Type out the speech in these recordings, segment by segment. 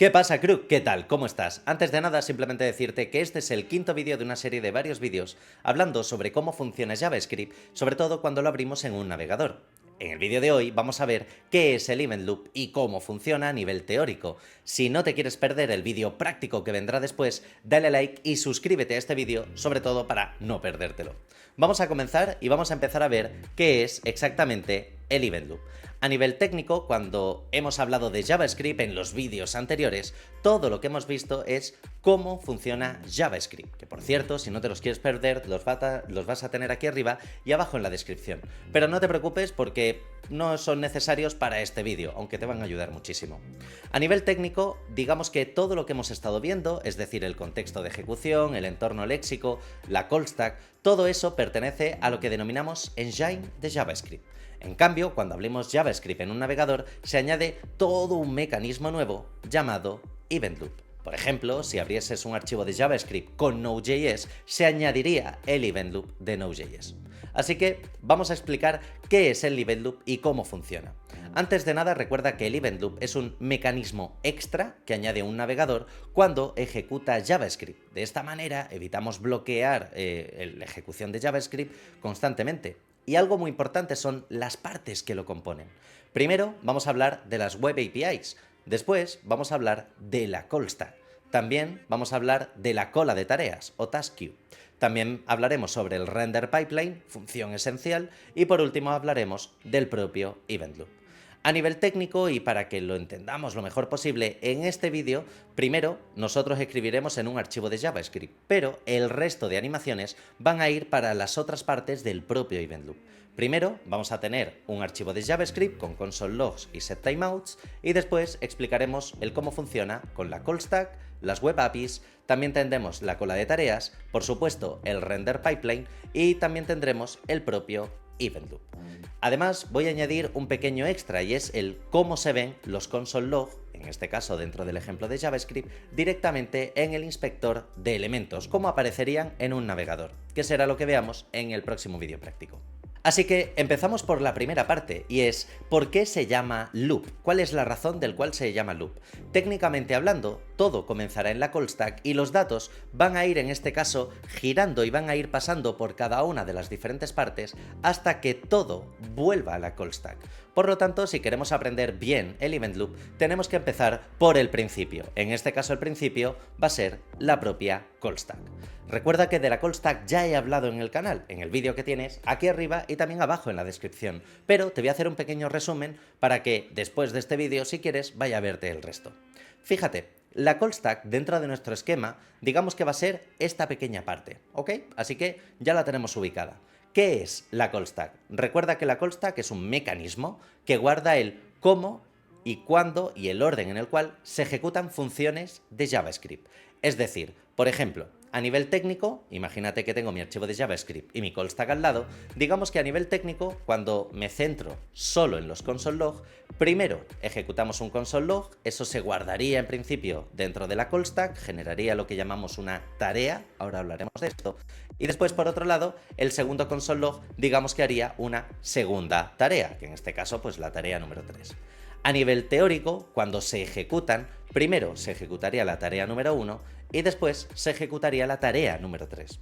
¿Qué pasa, crew? ¿Qué tal? ¿Cómo estás? Antes de nada, simplemente decirte que este es el quinto vídeo de una serie de varios vídeos hablando sobre cómo funciona JavaScript, sobre todo cuando lo abrimos en un navegador. En el vídeo de hoy vamos a ver qué es el event loop y cómo funciona a nivel teórico. Si no te quieres perder el vídeo práctico que vendrá después, dale like y suscríbete a este vídeo, sobre todo para no perdértelo. Vamos a comenzar y vamos a empezar a ver qué es exactamente el event loop. A nivel técnico, cuando hemos hablado de JavaScript en los vídeos anteriores, todo lo que hemos visto es cómo funciona JavaScript, que por cierto, si no te los quieres perder, los vas a tener aquí arriba y abajo en la descripción. Pero no te preocupes porque no son necesarios para este vídeo, aunque te van a ayudar muchísimo. A nivel técnico, digamos que todo lo que hemos estado viendo, es decir, el contexto de ejecución, el entorno léxico, la call stack, todo eso pertenece a lo que denominamos engine de JavaScript. En cambio, cuando hablemos JavaScript en un navegador, se añade todo un mecanismo nuevo llamado Event Loop. Por ejemplo, si abrieses un archivo de JavaScript con Node.js, se añadiría el Event Loop de Node.js. Así que vamos a explicar qué es el Event Loop y cómo funciona. Antes de nada, recuerda que el Event Loop es un mecanismo extra que añade un navegador cuando ejecuta JavaScript. De esta manera evitamos bloquear la ejecución de JavaScript constantemente. Y algo muy importante son las partes que lo componen. Primero vamos a hablar de las Web APIs, después vamos a hablar de la call stack, también vamos a hablar de la cola de tareas o task queue. También hablaremos sobre el render pipeline, función esencial, y por último hablaremos del propio event loop. A nivel técnico y para que lo entendamos lo mejor posible, en este vídeo, primero nosotros escribiremos en un archivo de JavaScript, pero el resto de animaciones van a ir para las otras partes del propio event loop. Primero vamos a tener un archivo de JavaScript con console logs y set timeouts y después explicaremos el cómo funciona con la call stack, las web APIs, también tendremos la cola de tareas, por supuesto el render pipeline y también tendremos el propio event loop. Además, voy a añadir un pequeño extra y es el cómo se ven los console log, en este caso dentro del ejemplo de JavaScript, directamente en el inspector de elementos, como aparecerían en un navegador, que será lo que veamos en el próximo vídeo práctico. Así que empezamos por la primera parte, y es ¿por qué se llama loop? ¿Cuál es la razón del cual se llama loop? Técnicamente hablando, todo comenzará en la call stack y los datos van a ir en este caso girando y van a ir pasando por cada una de las diferentes partes hasta que todo vuelva a la call stack. Por lo tanto, si queremos aprender bien el event loop, tenemos que empezar por el principio. En este caso el principio va a ser la propia call stack. Recuerda que de la call stack ya he hablado en el canal, en el vídeo que tienes aquí arriba y también abajo en la descripción, pero te voy a hacer un pequeño resumen para que después de este vídeo, si quieres, vaya a verte el resto. Fíjate, la call stack dentro de nuestro esquema, digamos que va a ser esta pequeña parte, ¿ok? Así que ya la tenemos ubicada. ¿Qué es la call stack? Recuerda que la call stack es un mecanismo que guarda el cómo y cuándo y el orden en el cual se ejecutan funciones de JavaScript. Es decir, por ejemplo, a nivel técnico, imagínate que tengo mi archivo de JavaScript y mi call stack al lado, digamos que a nivel técnico, cuando me centro solo en los console log, primero ejecutamos un console log, eso se guardaría en principio dentro de la call stack, generaría lo que llamamos una tarea, ahora hablaremos de esto, y después por otro lado, el segundo console log, digamos que haría una segunda tarea, que en este caso pues la tarea número 3. A nivel teórico, cuando se ejecutan, primero se ejecutaría la tarea número 1 y después se ejecutaría la tarea número 3.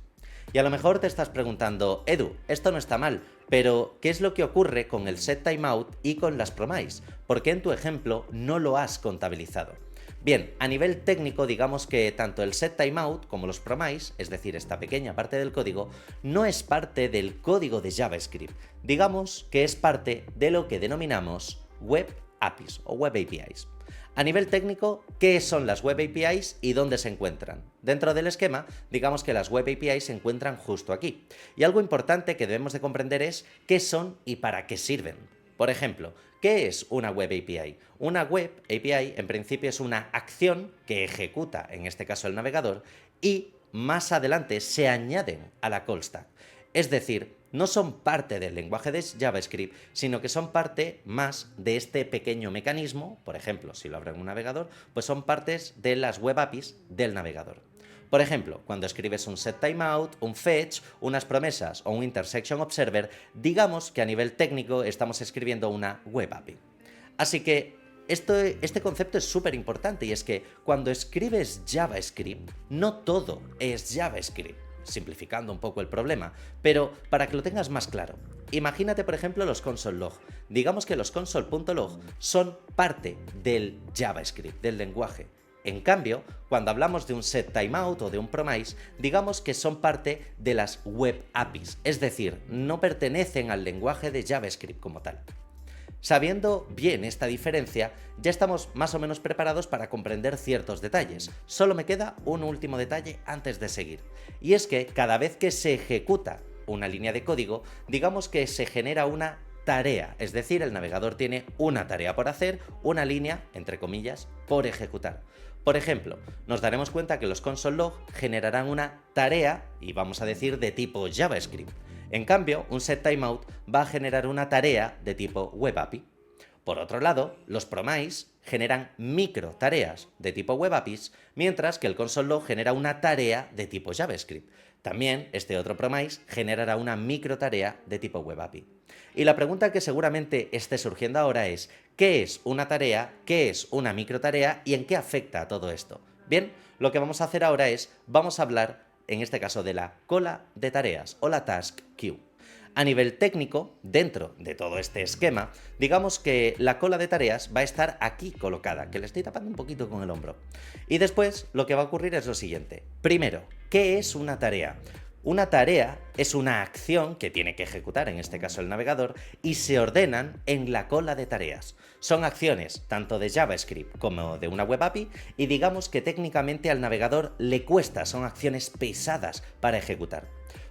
Y a lo mejor te estás preguntando, Edu, esto no está mal, pero ¿qué es lo que ocurre con el set timeout y con las promise? ¿Por qué en tu ejemplo no lo has contabilizado? Bien, a nivel técnico digamos que tanto el set timeout como los promise, es decir, esta pequeña parte del código, no es parte del código de JavaScript. Digamos que es parte de lo que denominamos web APIs o Web APIs. A nivel técnico, ¿qué son las Web APIs y dónde se encuentran? Dentro del esquema, digamos que las Web APIs se encuentran justo aquí. Y algo importante que debemos de comprender es qué son y para qué sirven. Por ejemplo, ¿qué es una Web API? Una Web API en principio es una acción que ejecuta, en este caso el navegador, y más adelante se añaden a la call stack. Es decir, no son parte del lenguaje de JavaScript, sino que son parte más de este pequeño mecanismo. Por ejemplo, si lo abro en un navegador, pues son partes de las web APIs del navegador. Por ejemplo, cuando escribes un setTimeout, un fetch, unas promesas o un intersection observer, digamos que a nivel técnico estamos escribiendo una web API. Así que Este concepto es súper importante y es que cuando escribes JavaScript, no todo es JavaScript, simplificando un poco el problema, pero para que lo tengas más claro, imagínate por ejemplo los console log. Digamos que los console.log son parte del JavaScript, del lenguaje. En cambio, cuando hablamos de un setTimeout o de un promise, digamos que son parte de las web APIs, es decir, no pertenecen al lenguaje de JavaScript como tal. Sabiendo bien esta diferencia, ya estamos más o menos preparados para comprender ciertos detalles. Solo me queda un último detalle antes de seguir, y es que cada vez que se ejecuta una línea de código, digamos que se genera una tarea, es decir, el navegador tiene una tarea por hacer, una línea, entre comillas, por ejecutar. Por ejemplo, nos daremos cuenta que los console log generarán una tarea, y vamos a decir de tipo JavaScript. En cambio, un setTimeout va a generar una tarea de tipo web API. Por otro lado, los promise generan micro tareas de tipo web APIs, mientras que el console log genera una tarea de tipo JavaScript. También este otro promise generará una micro tarea de tipo web API. Y la pregunta que seguramente esté surgiendo ahora es, ¿qué es una tarea? ¿Qué es una micro tarea? ¿Y en qué afecta a todo esto? Bien, lo que vamos a hacer ahora es, vamos a hablar, en este caso, de la cola de tareas o la task queue. A nivel técnico, dentro de todo este esquema, digamos que la cola de tareas va a estar aquí colocada, que le estoy tapando un poquito con el hombro. Y después lo que va a ocurrir es lo siguiente. Primero, ¿qué es una tarea? Una tarea es una acción que tiene que ejecutar, en este caso el navegador, y se ordenan en la cola de tareas. Son acciones tanto de JavaScript como de una web API y digamos que técnicamente al navegador le cuesta, son acciones pesadas para ejecutar.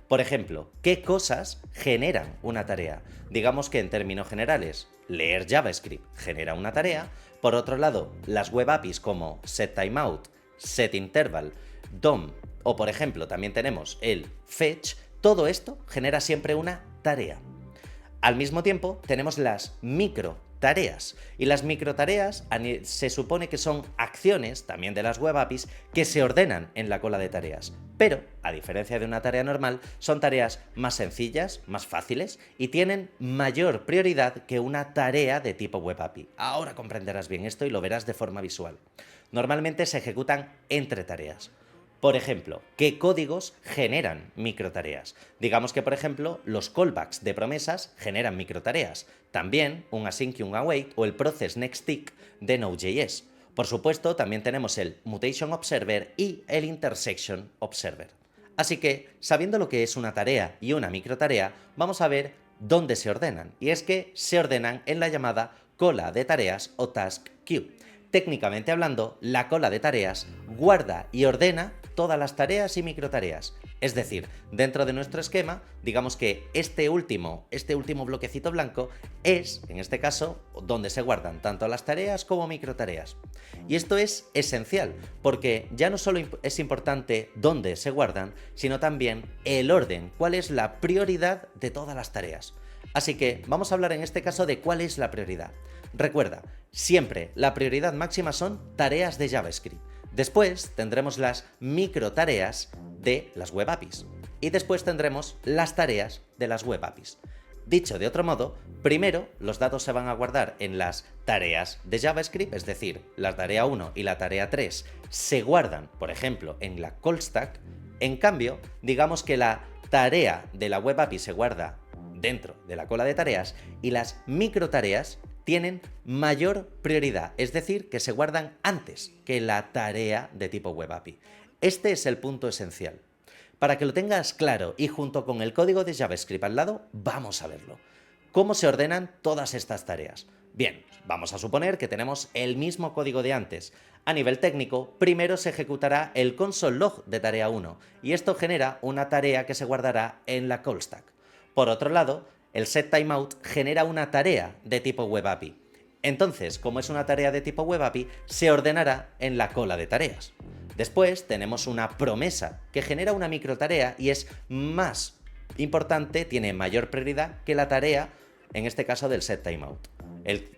Por ejemplo, ¿qué cosas generan una tarea? Digamos que en términos generales, leer JavaScript genera una tarea. Por otro lado, las web APIs como setTimeout, setInterval, DOM o por ejemplo también tenemos el fetch, todo esto genera siempre una tarea. Al mismo tiempo tenemos las micro tareas y las microtareas se supone que son acciones también de las web APIs que se ordenan en la cola de tareas, pero a diferencia de una tarea normal son tareas más sencillas, más fáciles y tienen mayor prioridad que una tarea de tipo web API. Ahora comprenderás bien esto y lo verás de forma visual. Normalmente se ejecutan entre tareas. Por ejemplo, ¿qué códigos generan microtareas? Digamos que, por ejemplo, los callbacks de promesas generan microtareas. También un async y un await o el process nextTick de Node.js. Por supuesto, también tenemos el mutation observer y el intersection observer. Así que, sabiendo lo que es una tarea y una microtarea, vamos a ver dónde se ordenan. Y es que se ordenan en la llamada cola de tareas o task queue. Técnicamente hablando, la cola de tareas guarda y ordena todas las tareas y microtareas. Es decir, dentro de nuestro esquema, digamos que este último bloquecito blanco es, en este caso, donde se guardan tanto las tareas como microtareas. Y esto es esencial, porque ya no solo es importante dónde se guardan, sino también el orden, cuál es la prioridad de todas las tareas. Así que vamos a hablar en este caso de cuál es la prioridad. Recuerda, siempre la prioridad máxima son tareas de JavaScript. Después tendremos las microtareas de las web APIs. Y después tendremos las tareas de las web APIs. Dicho de otro modo, primero los datos se van a guardar en las tareas de JavaScript, es decir, la tarea 1 y la tarea 3 se guardan, por ejemplo, en la call stack. En cambio, digamos que la tarea de la web API se guarda dentro de la cola de tareas y las microtareas tienen mayor prioridad, es decir, que se guardan antes que la tarea de tipo web API. Este es el punto esencial. Para que lo tengas claro y junto con el código de JavaScript al lado, vamos a verlo. ¿Cómo se ordenan todas estas tareas? Bien, vamos a suponer que tenemos el mismo código de antes. A nivel técnico, primero se ejecutará el console log de tarea 1 y esto genera una tarea que se guardará en la call stack. Por otro lado, el setTimeout genera una tarea de tipo web API. Entonces, como es una tarea de tipo web API, se ordenará en la cola de tareas. Después tenemos una promesa que genera una microtarea y es más importante, tiene mayor prioridad que la tarea, en este caso del setTimeout.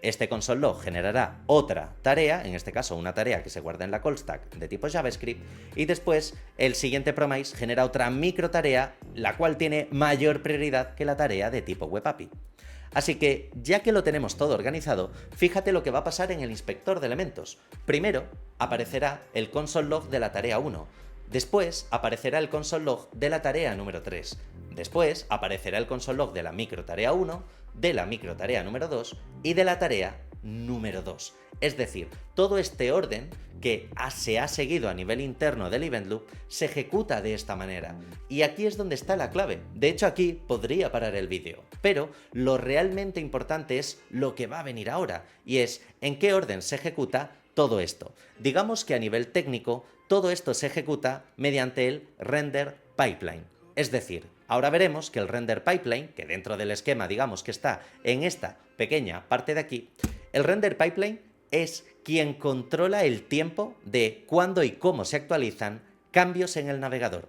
Este console log generará otra tarea, en este caso una tarea que se guarda en la call stack de tipo JavaScript, y después el siguiente promise genera otra microtarea, la cual tiene mayor prioridad que la tarea de tipo web API. Así que, ya que lo tenemos todo organizado, fíjate lo que va a pasar en el inspector de elementos. Primero, aparecerá el console log de la tarea 1. Después, aparecerá el console log de la tarea número 3. Después, aparecerá el console log de la microtarea 1, de la microtarea número 2 y de la tarea número 2. Es decir, todo este orden que se ha seguido a nivel interno del event loop se ejecuta de esta manera. Y aquí es donde está la clave. De hecho, aquí podría parar el vídeo. Pero lo realmente importante es lo que va a venir ahora, y es en qué orden se ejecuta todo esto. Digamos que a nivel técnico, todo esto se ejecuta mediante el render pipeline. Es decir, ahora veremos que el render pipeline, que dentro del esquema digamos que está en esta pequeña parte de aquí, el render pipeline es quien controla el tiempo de cuándo y cómo se actualizan cambios en el navegador.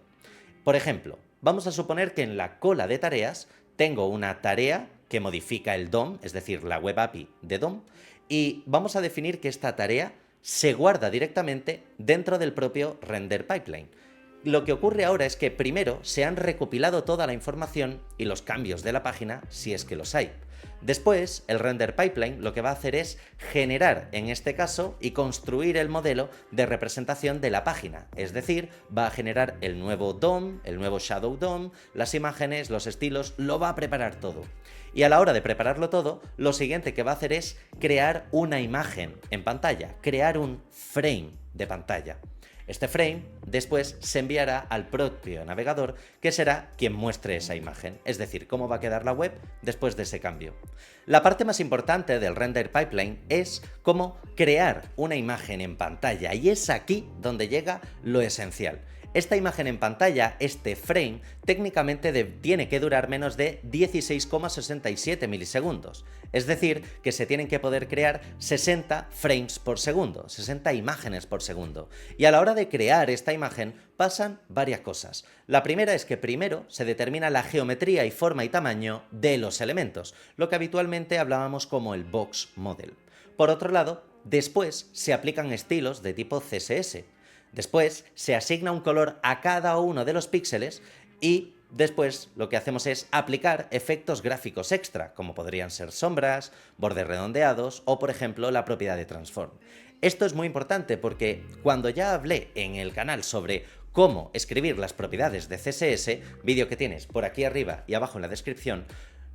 Por ejemplo, vamos a suponer que en la cola de tareas tengo una tarea que modifica el DOM, es decir, la web API de DOM, y vamos a definir que esta tarea se guarda directamente dentro del propio render pipeline. Lo que ocurre ahora es que primero se han recopilado toda la información y los cambios de la página, si es que los hay. Después, el render pipeline lo que va a hacer es generar, en este caso, y construir el modelo de representación de la página. Es decir, va a generar el nuevo DOM, el nuevo Shadow DOM, las imágenes, los estilos, lo va a preparar todo. Y a la hora de prepararlo todo, lo siguiente que va a hacer es crear una imagen en pantalla, crear un frame de pantalla. Este frame después se enviará al propio navegador, que será quien muestre esa imagen, es decir, cómo va a quedar la web después de ese cambio. La parte más importante del render pipeline es cómo crear una imagen en pantalla, y es aquí donde llega lo esencial. Esta imagen en pantalla, este frame, técnicamente tiene que durar menos de 16,67 milisegundos. Es decir, que se tienen que poder crear 60 frames por segundo, 60 imágenes por segundo. Y a la hora de crear esta imagen pasan varias cosas. La primera es que primero se determina la geometría y forma y tamaño de los elementos, lo que habitualmente hablábamos como el box model. Por otro lado, después se aplican estilos de tipo CSS. Después se asigna un color a cada uno de los píxeles y después lo que hacemos es aplicar efectos gráficos extra, como podrían ser sombras, bordes redondeados o, por ejemplo, la propiedad de transform. Esto es muy importante porque cuando ya hablé en el canal sobre cómo escribir las propiedades de CSS, vídeo que tienes por aquí arriba y abajo en la descripción,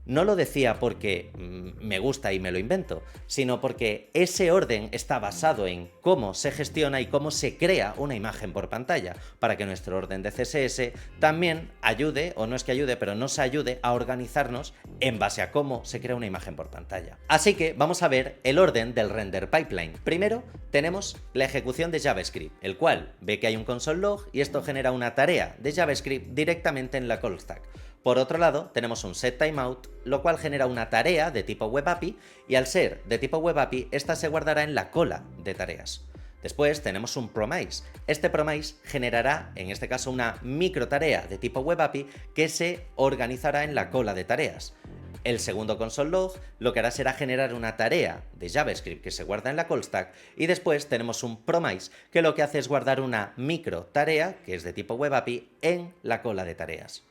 no lo decía porque me gusta y me lo invento, sino porque ese orden está basado en cómo se gestiona y cómo se crea una imagen por pantalla, para que nuestro orden de CSS también ayude, o no es que ayude, pero nos ayude a organizarnos en base a cómo se crea una imagen por pantalla. Así que vamos a ver el orden del render pipeline. Primero tenemos la ejecución de JavaScript, el cual ve que hay un console log y esto genera una tarea de JavaScript directamente en la call stack. Por otro lado, tenemos un setTimeout, lo cual genera una tarea de tipo web API, y al ser de tipo web API, esta se guardará en la cola de tareas. Después tenemos un promise. Este promise generará, en este caso, una microtarea de tipo web API que se organizará en la cola de tareas. El segundo console log lo que hará será generar una tarea de JavaScript que se guarda en la call stack, y después tenemos un promise que lo que hace es guardar una micro tarea que es de tipo web API en la cola de tareas.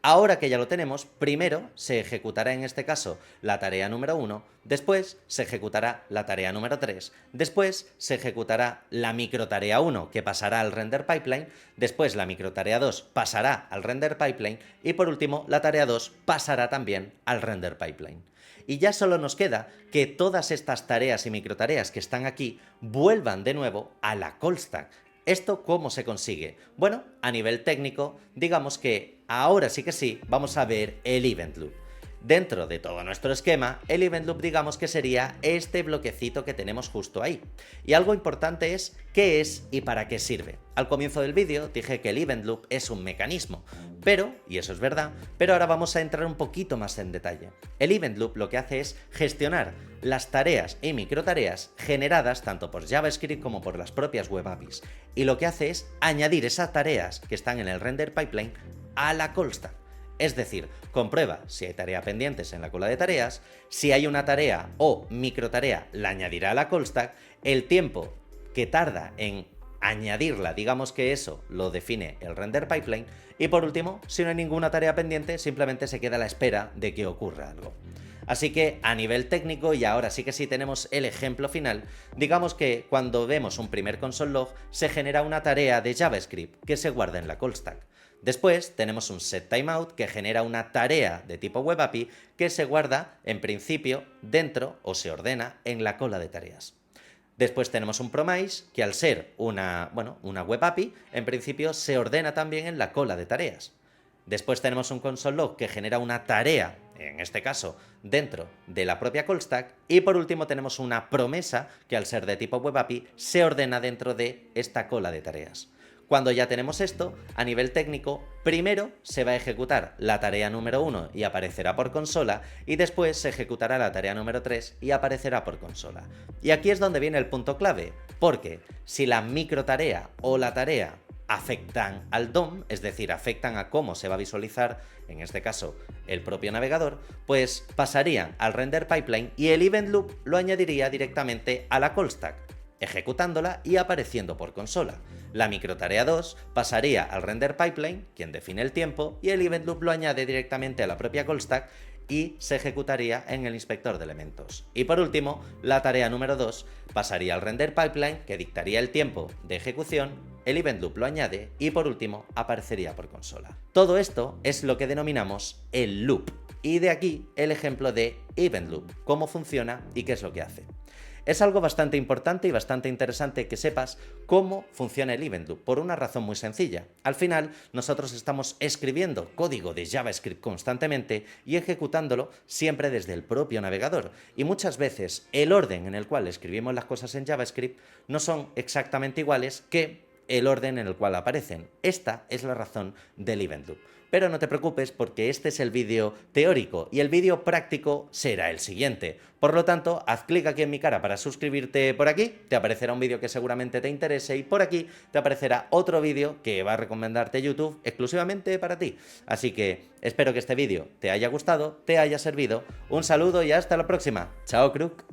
Ahora que ya lo tenemos, primero se ejecutará en este caso la tarea número 1, después se ejecutará la tarea número 3, después se ejecutará la microtarea 1 que pasará al render pipeline, después la microtarea 2 pasará al render pipeline y por último la tarea 2 pasará también al render pipeline. Y ya solo nos queda que todas estas tareas y microtareas que están aquí vuelvan de nuevo a la call stack. ¿Esto cómo se consigue? Bueno, a nivel técnico, digamos que ahora sí que sí, vamos a ver el event loop. Dentro de todo nuestro esquema, el event loop digamos que sería este bloquecito que tenemos justo ahí. Y algo importante es qué es y para qué sirve. Al comienzo del vídeo dije que el event loop es un mecanismo, pero, y eso es verdad, pero ahora vamos a entrar un poquito más en detalle. El event loop lo que hace es gestionar las tareas y microtareas generadas tanto por JavaScript como por las propias web APIs. Y lo que hace es añadir esas tareas que están en el render pipeline a la call stack. Es decir, comprueba si hay tarea pendientes en la cola de tareas, si hay una tarea o microtarea la añadirá a la call stack, el tiempo que tarda en añadirla, digamos que eso lo define el render pipeline, y por último, si no hay ninguna tarea pendiente, simplemente se queda a la espera de que ocurra algo. Así que a nivel técnico, y ahora sí que sí tenemos el ejemplo final, digamos que cuando vemos un primer console log se genera una tarea de JavaScript que se guarda en la call stack. Después tenemos un setTimeout que genera una tarea de tipo web API que se guarda en principio dentro o se ordena en la cola de tareas. Después tenemos un promise que al ser una web API en principio se ordena también en la cola de tareas. Después tenemos un console log que genera una tarea, en este caso dentro de la propia call stack, y por último tenemos una promesa que al ser de tipo web API se ordena dentro de esta cola de tareas. Cuando ya tenemos esto, a nivel técnico, primero se va a ejecutar la tarea número 1 y aparecerá por consola, y después se ejecutará la tarea número 3 y aparecerá por consola. Y aquí es donde viene el punto clave, porque si la microtarea o la tarea afectan al DOM, es decir, afectan a cómo se va a visualizar, en este caso, el propio navegador, pues pasarían al render pipeline y el event loop lo añadiría directamente a la call stack, ejecutándola y apareciendo por consola. La microtarea 2 pasaría al render pipeline, quien define el tiempo, y el event loop lo añade directamente a la propia call stack y se ejecutaría en el inspector de elementos. Y por último, la tarea número 2 pasaría al render pipeline, que dictaría el tiempo de ejecución, el event loop lo añade y por último aparecería por consola. Todo esto es lo que denominamos el loop, y de aquí el ejemplo de event loop, cómo funciona y qué es lo que hace. Es algo bastante importante y bastante interesante que sepas cómo funciona el event loop, por una razón muy sencilla. Al final, nosotros estamos escribiendo código de JavaScript constantemente y ejecutándolo siempre desde el propio navegador. Y muchas veces el orden en el cual escribimos las cosas en JavaScript no son exactamente iguales que el orden en el cual aparecen. Esta es la razón del event loop. Pero no te preocupes porque este es el vídeo teórico y el vídeo práctico será el siguiente. Por lo tanto, haz clic aquí en mi cara para suscribirte por aquí, te aparecerá un vídeo que seguramente te interese y por aquí te aparecerá otro vídeo que va a recomendarte YouTube exclusivamente para ti. Así que espero que este vídeo te haya gustado, te haya servido. Un saludo y hasta la próxima. Chao, Crook.